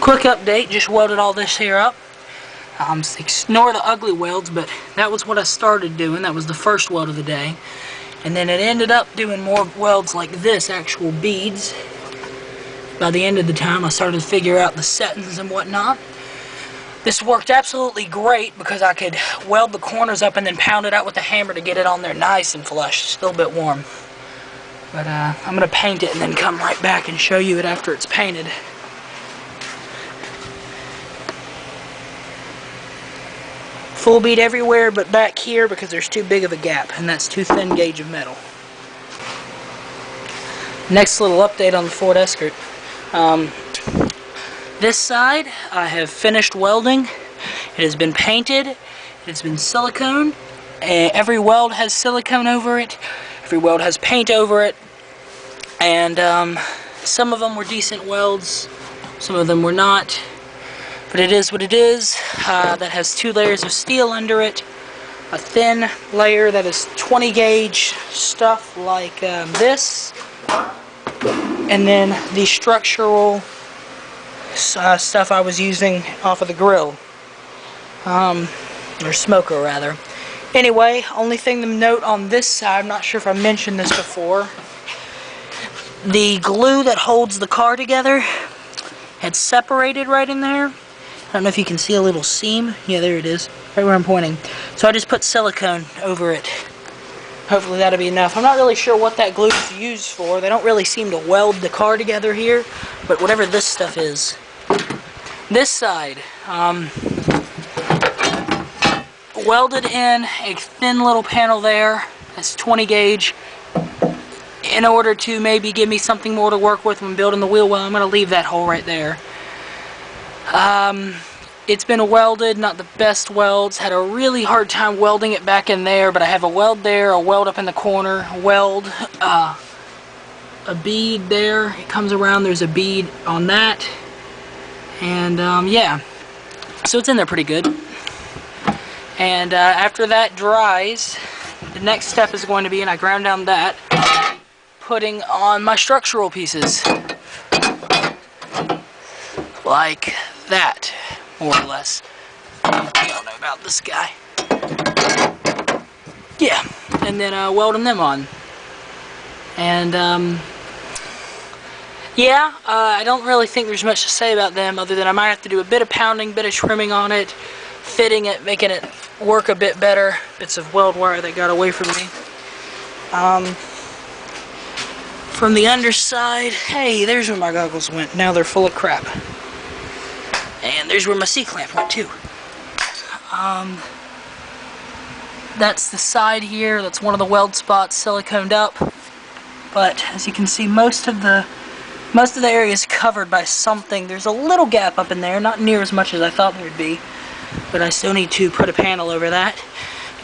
Quick update, just welded all this here up. Ignore the ugly welds, but that was what I started doing. That was the first weld of the day. And then it ended up doing more welds like this, actual beads. By the end of the time, I started to figure out the settings and whatnot. This worked absolutely great because I could weld the corners up and then pound it out with a hammer to get it on there nice and flush. Still a bit warm. But I'm going to paint it and then come right back and show you it after it's painted. Full bead everywhere but back here because there's too big of a gap, and that's too thin gauge of metal. Next little update on the Ford Escort. This side I have finished welding. It has been painted. It has been siliconed. Every weld has silicone over it. Every weld has paint over it. And some of them were decent welds. Some of them were not. But it is what it is. That has 2 layers of steel under it. A thin layer that is 20 gauge stuff like this. And then the structural stuff I was using off of the grill. Or smoker rather. Anyway, only thing to note on this side, I'm not sure if I mentioned this before. The glue that holds the car together had separated right in there. I don't know if you can see a little seam. Yeah, there it is. Right where I'm pointing. So I just put silicone over it. Hopefully that'll be enough. I'm not really sure what that glue is used for. They don't really seem to weld the car together here. But whatever this stuff is. This side. Welded in a thin little panel there. That's 20 gauge. In order to maybe give me something more to work with when building the wheel well, I'm going to leave that hole right there. It's been welded, not the best welds. Had a really hard time welding it back in there, but I have a weld there, a weld up in the corner, a weld, a bead there. It comes around, there's a bead on that. And yeah, so it's in there pretty good. And after that dries, the next step is going to be, and I ground down that, putting on my structural pieces. Like that, more or less. I don't know about this guy. Yeah, and then welding them on. And yeah, I don't really think there's much to say about them other than I might have to do a bit of pounding, bit of trimming on it, fitting it, making it work a bit better. Bits of weld wire that got away from me. From the underside, hey, there's where my goggles went. Now they're full of crap. And there's where my C-clamp went too. That's the side here. That's one of the weld spots siliconed up. But as you can see, most of the area is covered by something. There's a little gap up in there, not near as much as I thought there would be. But I still need to put a panel over that.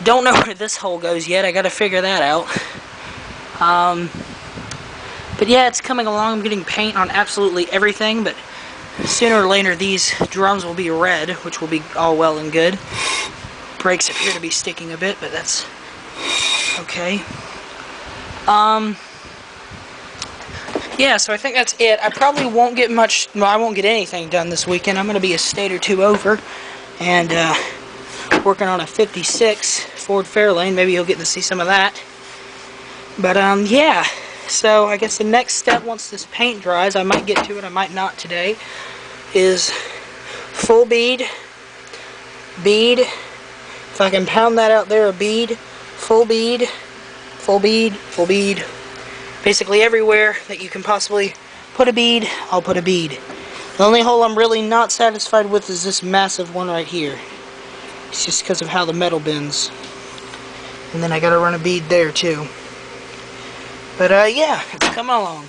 Don't know where this hole goes yet. I got to figure that out. But yeah, it's coming along. I'm getting paint on absolutely everything, but sooner or later these drums will be red, which will be all well and good. Brakes appear to be sticking a bit, but that's okay. Yeah, so I think that's it. I probably won't get much, well, I won't get anything done this weekend. I'm going to be a state or two over and working on a 56 Ford Fairlane. Maybe you'll get to see some of that. But yeah. So I guess the next step, once this paint dries, I might get to it, I might not today, is full bead, if I can pound that out there, a bead, full bead, full bead, full bead. Basically everywhere that you can possibly put a bead, I'll put a bead. The only hole I'm really not satisfied with is this massive one right here. It's just because of how the metal bends. And then I gotta run a bead there too. But yeah, it's coming along.